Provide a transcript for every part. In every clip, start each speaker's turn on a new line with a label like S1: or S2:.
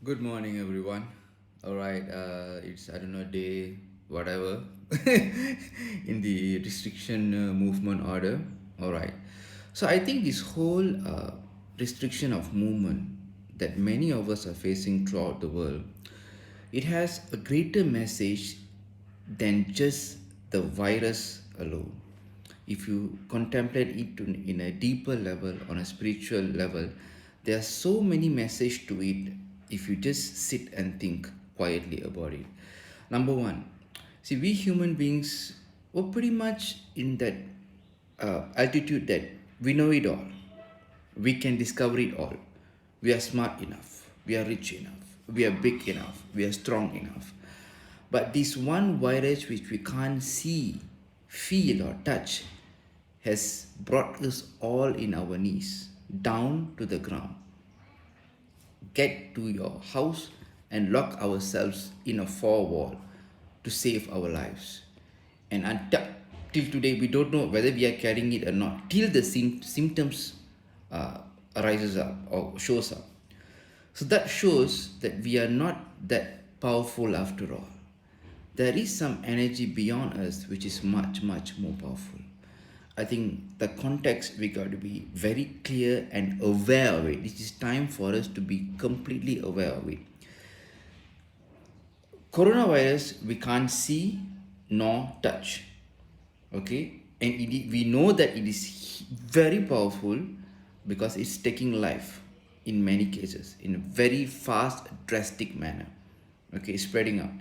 S1: Good morning, everyone. All right, it's I don't know day whatever in the restriction movement order. All right, so I think this whole restriction of movement that many of us are facing throughout the world, it has a greater message than just the virus alone. If you contemplate it in a deeper level, on a spiritual level, there are so many messages to it if you just sit and think quietly about it. Number one, see, we human beings were pretty much in that altitude that we know it all, we can discover it all. We are smart enough, we are rich enough, we are big enough, we are strong enough. But this one virus which we can't see, feel, or touch has brought us all in our knees down to the ground. Get to your house and lock ourselves in a four wall to save our lives. And until till today, we don't know whether we are carrying it or not. Till the symptoms arises up or shows up. So that shows that we are not that powerful after all. There is some energy beyond us which is much, much more powerful. I think the context we got to be very clear and aware of it. It is time for us to be completely aware of it. Coronavirus we can't see nor touch. Okay? And we know that it is very powerful because it's taking life in many cases in a very fast, drastic manner. Okay, spreading out.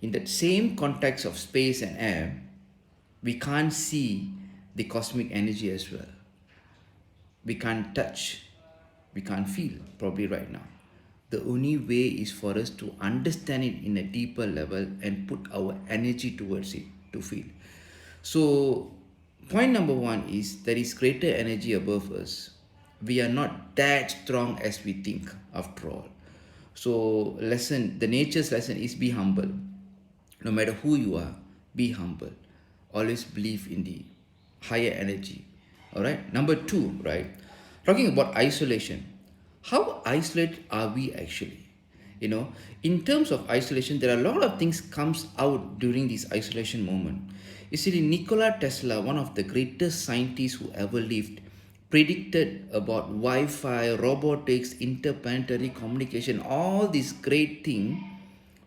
S1: In that same context of space and air, we can't see the cosmic energy as well. We can't touch, we can't feel probably right now. The only way is for us to understand it in a deeper level and put our energy towards it to feel. So, point number one is there is greater energy above us. We are not that strong as we think, after all. So, the nature's lesson is be humble. No matter who you are, be humble. Always believe in the higher energy. All right. Number two, right? Talking about isolation. How isolated are we actually? In terms of isolation, there are a lot of things comes out during this isolation moment. You see, Nikola Tesla, one of the greatest scientists who ever lived, predicted about Wi-Fi, robotics, interplanetary communication, all these great things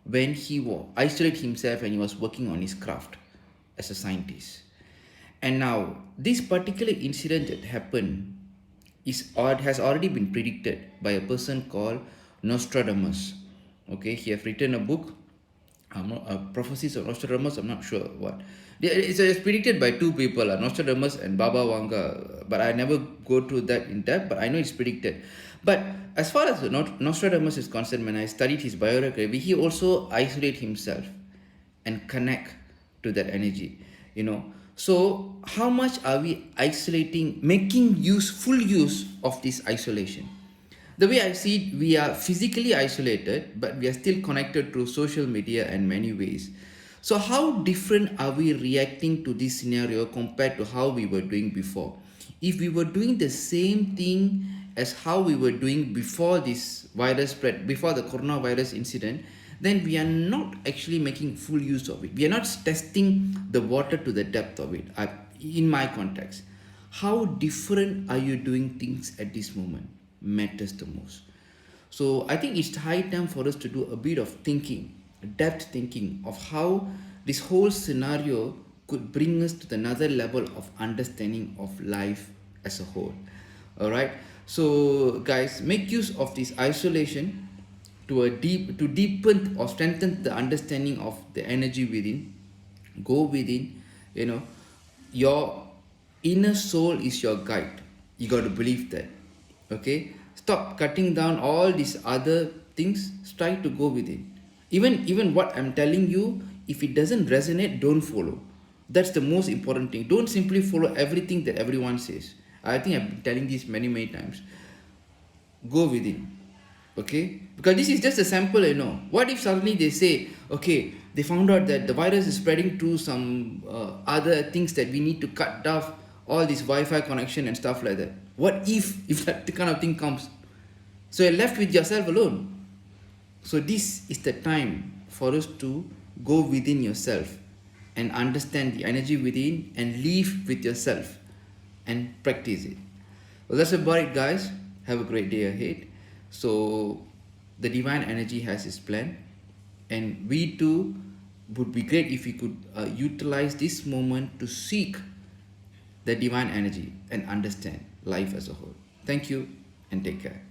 S1: when he isolated himself and he was working on his craft as a scientist. And now, this particular incident that happened is or has already been predicted by a person called Nostradamus. Okay, he have written a book, prophecies of Nostradamus. I'm not sure what. It's predicted by two people, Nostradamus and Baba Vanga. But I never go through that in depth. But I know it's predicted. But as far as Nostradamus is concerned, when I studied his biography, he also isolated himself and connect to that energy. So how much are we isolating, making full use of this isolation? The way I see it, we are physically isolated, but we are still connected through social media and many ways. So how different are we reacting to this scenario compared to how we were doing before? If we were doing the same thing as how we were doing before this virus spread, before the coronavirus incident, then we are not actually making full use of it. We are not testing the water to the depth of it. In my context, how different are you doing things at this moment matters the most. So I think it's high time for us to do a bit of thinking, depth thinking of how this whole scenario could bring us to another level of understanding of life as a whole. All right. So guys, make use of this isolation to deepen or strengthen the understanding of the energy within. Go within. Your inner soul is your guide. You got to believe that. Okay, stop cutting down all these other things. Try to go within. Even what I'm telling you, if it doesn't resonate, don't follow. That's the most important thing. Don't simply follow everything that everyone says. I think I've been telling this many times. Go within. Okay, because this is just a sample. What if suddenly they say, okay, they found out that the virus is spreading through some other things that we need to cut off all this Wi-Fi connection and stuff like that. What if that kind of thing comes? So you're left with yourself alone. So this is the time for us to go within yourself and understand the energy within and live with yourself and practice it. Well, that's about it, guys. Have a great day ahead. So the divine energy has its plan, and we too would be great if we could utilize this moment to seek the divine energy and understand life as a whole. Thank you and take care.